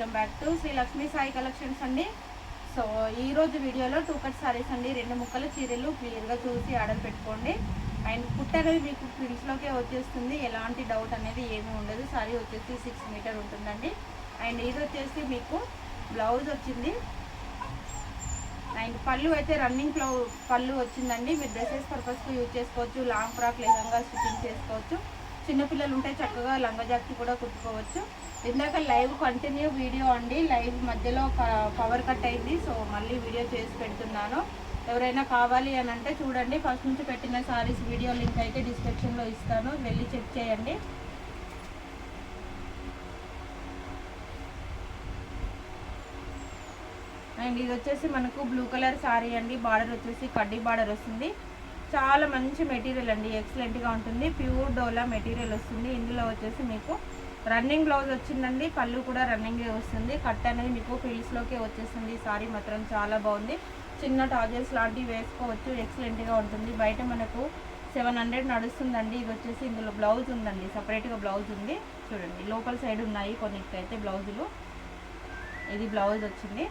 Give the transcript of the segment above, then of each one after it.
Welcome back to Shri Lakshmi Sai collections అండి. So ఈరోజు వీడియోలో 2 కట్ సారీస్ అండి. 2 ముక్కల చీరలు క్లియర్గా చూసి ఆర్డర్ పెట్టుకోండి. అండ్ కుట్ట అనేది మీకు ప్రింట్స్లోకే వచ్చేస్తుంది, ఎలాంటి డౌట్ అనేది ఏమీ ఉండదు. సారీ వచ్చేసి 6 మీటర్ ఉంటుందండి. అండ్ ఇది వచ్చేసి మీకు బ్లౌజ్ వచ్చింది. అండ్ పళ్ళు అయితే రన్నింగ్ పళ్ళు వచ్చిందండి. మీరు డ్రెస్సెస్ పర్పస్కి యూజ్ చేసుకోవచ్చు, లాంగ్ ఫ్రాక్ లెహంగా స్టిచ్చింగ్ చేసుకోవచ్చు. చిన్నపిల్లలు ఉంటే చక్కగా లంగా జాకెట్ కూడా కుట్టుకోవచ్చు. ఇందాక లైవ్ కంటిన్యూ వీడియో అండి, లైవ్ మధ్యలో పవర్ కట్ అయింది. సో మళ్ళీ వీడియో చేసి పెడుతున్నాను. ఎవరైనా కావాలి అని అంటే చూడండి, ఫస్ట్ నుంచి పెట్టిన సారీస్ వీడియో లింక్ అయితే డిస్క్రిప్షన్లో ఇస్తాను, వెళ్ళి చెక్ చేయండి. అండ్ ఇది వచ్చేసి మనకు బ్లూ కలర్ సారీ అండి. బార్డర్ వచ్చేసి కడ్డీ బార్డర్ వస్తుంది. చాలా మంచి మెటీరియల్ అండి, ఎక్సలెంట్గా ఉంటుంది. ప్యూర్ డోలా మెటీరియల్ వస్తుంది. ఇందులో వచ్చేసి మీకు రన్నింగ్ బ్లౌజ్ వచ్చిందండి, పళ్ళు కూడా రన్నింగే వస్తుంది. కట్ అనేది మీకు ఫీల్స్లోకే వచ్చేస్తుంది. సారీ మాత్రం చాలా బాగుంది. చిన్న టాజెస్ లాంటివి వేసుకోవచ్చు, ఎక్సలెంట్గా ఉంటుంది. బయట మనకు 700 నడుస్తుందండి. ఇది వచ్చేసి ఇందులో బ్లౌజ్ ఉందండి, సపరేట్గా బ్లౌజ్ ఉంది. చూడండి లోపల సైడ్ ఉన్నాయి కొన్నిటికైతే బ్లౌజులు. ఇది బ్లౌజ్ వచ్చింది,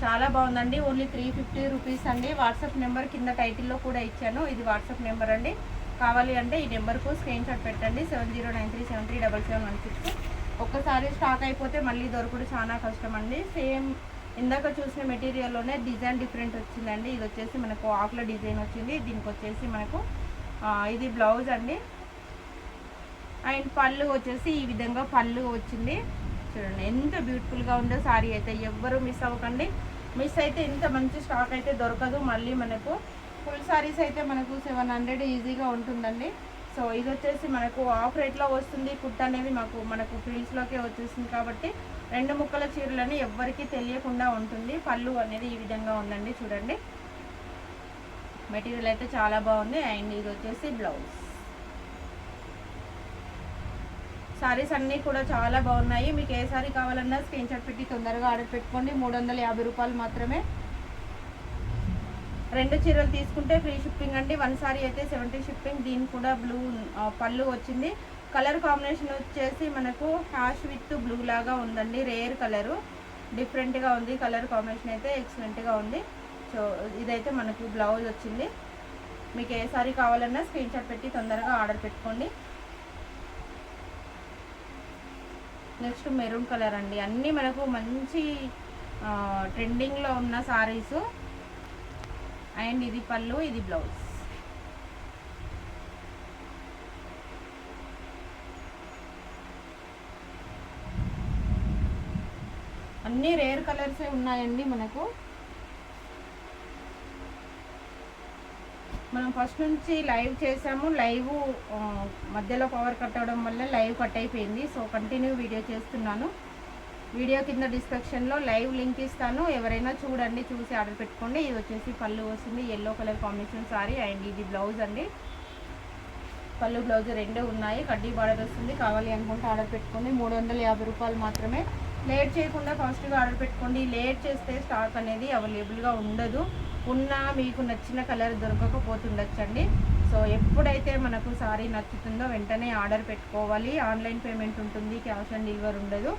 చాలా బాగుందండి. ఓన్లీ 350 రూపీస్ అండి. వాట్సాప్ నెంబర్ కింద టైటిల్లో కూడా ఇచ్చాను, ఇది వాట్సాప్ నెంబర్ అండి. కావాలి అంటే ఈ నెంబర్కు స్క్రీన్ షాట్ పెట్టండి, 7093737716. ఒక్కసారి స్టాక్ అయిపోతే మళ్ళీ దొరకడం చాలా కష్టం అండి. సేమ్ ఇందాక చూసిన మెటీరియల్లోనే డిజైన్ డిఫరెంట్ వచ్చిందండి. ఇది వచ్చేసి మనకు ఆకుల డిజైన్ వచ్చింది. దీనికి వచ్చేసి మనకు ఇది బ్లౌజ్ అండి. అండ్ పళ్ళు వచ్చేసి ఈ విధంగా పళ్ళు వచ్చింది. చూడండి ఎంత బ్యూటిఫుల్గా ఉందో సారీ అయితే. ఎవ్వరూ మిస్ అవ్వకండి. మిస్ అయితే ఇంత మంచి స్టాక్ అయితే దొరకదు మళ్ళీ. మనకు ఫుల్ సారీస్ అయితే మనకు 700 ఈజీగా ఉంటుందండి. సో ఇది వచ్చేసి మనకు ఆఫ్ రేట్లో వస్తుంది. కుట్ అనేది మనకు ఫ్రిల్స్లోకే వచ్చేస్తుంది కాబట్టి 2 ముక్కల చీరలని ఎవ్వరికీ తెలియకుండా ఉంటుంది. పళ్ళు అనేది ఈ విధంగా ఉందండి, చూడండి. మెటీరియల్ అయితే చాలా బాగుంది. అండ్ ఇది వచ్చేసి బ్లౌజ్. సారీస్ అన్నీ కూడా చాలా బాగున్నాయి. మీకు ఏ సారీ కావాలన్నా స్క్రీన్ షాట్ పెట్టి తొందరగా ఆర్డర్ పెట్టుకోండి. 350 రూపాయలు మాత్రమే. 2 చీరలు తీసుకుంటే ఫ్రీ షిప్పింగ్ అండి. 1 సారీ అయితే 70 షిప్పింగ్. దీనికి కూడా బ్లూ పళ్ళు వచ్చింది. కలర్ కాంబినేషన్ వచ్చేసి మనకు హ్యాష్ విత్ బ్లూ లాగా ఉందండి. రేర్ కలరు, డిఫరెంట్గా ఉంది. కలర్ కాంబినేషన్ అయితే ఎక్సలెంట్గా ఉంది. సో ఇదైతే మనకు బ్లౌజ్ వచ్చింది. మీకు ఏ సారీ కావాలన్నా స్క్రీన్ షాట్ పెట్టి తొందరగా ఆర్డర్ పెట్టుకోండి. నెక్స్ట్ మెరూన్ కలర్ అండి. అన్నీ మనకు మంచి ట్రెండింగ్లో ఉన్న సారీసు. అండ్ ఇది పళ్ళు, ఇది బ్లౌజ్. అన్నీ రేర్ కలర్సే ఉన్నాయండి మనకు. మనం ఫస్ట్ నుంచి లైవ్ చేసాము, లైవ్ మధ్యలో పవర్ కట్ అవడం వల్ల లైవ్ కట్ అయిపోయింది. సో కంటిన్యూ వీడియో చేస్తున్నాను. వీడియో కింద డిస్క్రిప్షన్లో లైవ్ లింక్ ఇస్తాను, ఎవరైనా చూడండి, చూసి ఆర్డర్ పెట్టుకోండి. ఇది వచ్చేసి పళ్ళు వస్తుంది, yellow colour combination sorry. And ఇది బ్లౌజ్ అండి. పళ్ళు బ్లౌజ్ 2 ఉన్నాయి. కడ్డీ బార్డర్ వస్తుంది. కావాలి అనుకుంటే ఆర్డర్ పెట్టుకోండి. 350 రూపాయలు మాత్రమే. లేట్ చేయకుండా ఫాస్ట్గా ఆర్డర్ పెట్టుకోండి. లేట్ చేస్తే స్టాక్ అనేది అవైలబుల్గా ఉండదు. ఉన్న మీకు నచ్చిన కలర్ దొరకకపోతుండొచ్చండి. సో ఎప్పుడైతే మనకు సారీ నచ్చుతుందో వెంటనే ఆర్డర్ పెట్టుకోవాలి. ఆన్లైన్ పేమెంట్ ఉంటుంది, క్యాష్ ఆన్ డెలివరీ ఉండదు.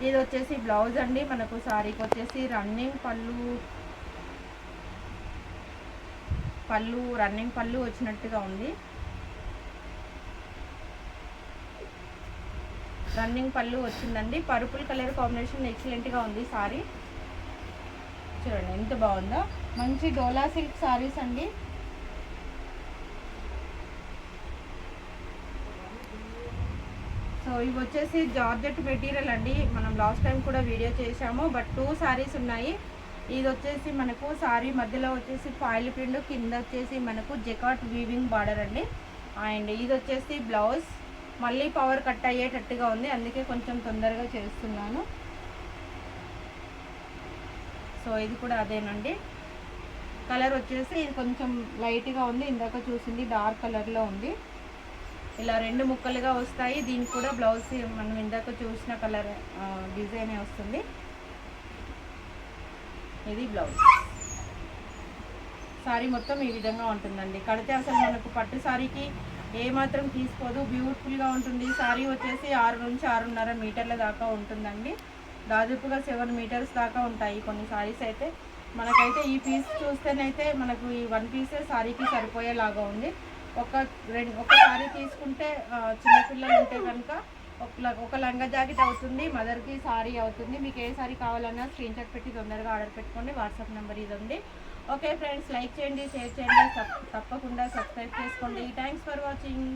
ఇది వచ్చేసి బ్లౌజ్ అండి. మనకు సారీకి వచ్చేసి రన్నింగ్ పళ్ళు వచ్చినట్టుగా ఉంది. రన్నింగ్ పళ్ళు వచ్చిందండి. పర్పుల్ కలర్ కాంబినేషన్ ఎక్సలెంట్గా ఉంది సారీ. చూడండి ఎంత బాగుందో. మంచి డోలా సిల్క్ సారీస్ అండి. సో ఇవి వచ్చేసి జార్జెట్ మెటీరియల్ అండి. మనం లాస్ట్ టైం కూడా వీడియో చేసాము, బట్ 2 సారీస్ ఉన్నాయి. ఇది వచ్చేసి మనకు సారీ మధ్యలో వచ్చేసి ఫాయిల్ ప్రింట్, కింద వచ్చేసి మనకు జకాట్ వీవింగ్ బార్డర్ అండి. అండ్ ఇది వచ్చేసి బ్లౌజ్. మళ్ళీ పవర్ కట్ అయ్యేటట్టుగా ఉంది, అందుకే కొంచెం తొందరగా చేస్తున్నాను. సో ఇది కూడా అదేనండి. కలర్ వచ్చేసి ఇది కొంచెం లైట్గా ఉంది, ఇందాక చూసింది డార్క్ కలర్లో ఉంది. ఇలా 2 ముక్కలుగా వస్తాయి. దీనికి కూడా బ్లౌజ్ మనం ఇందాక చూసిన కలర్ డిజైనే వస్తుంది. ఇది బ్లౌజ్. సారీ మొత్తం ఈ విధంగా ఉంటుందండి. కడితే అసలు మనకు పట్టు సారీకి ఏమాత్రం తీసుకోదు, బ్యూటిఫుల్గా ఉంటుంది. సారీ వచ్చేసి 6 నుంచి 6.5 మీటర్ల దాకా ఉంటుందండి. దాదాపుగా 7 మీటర్స్ దాకా ఉంటాయి కొన్ని సారీస్ అయితే. మనకైతే ఈ పీస్ చూస్తేనైతే మనకు ఈ 1 పీసే సారీకి సరిపోయేలాగా ఉంది. ఒక సారీ తీసుకుంటే చిన్నపిల్లలు ఉంటే కనుక ఒక లంగా జాకెట్ అవుతుంది, మదర్కి సారీ అవుతుంది. మీకు ఏ సారీ కావాలన్నా స్క్రీన్ షాట్ పెట్టి తొందరగా ఆర్డర్ పెట్టుకోండి. వాట్సాప్ నెంబర్ ఇది ఉంది. ఓకే ఫ్రెండ్స్, లైక్ చేయండి, షేర్ చేయండి, తప్పకుండా సబ్స్క్రైబ్ చేసుకోండి. Thanks for watching.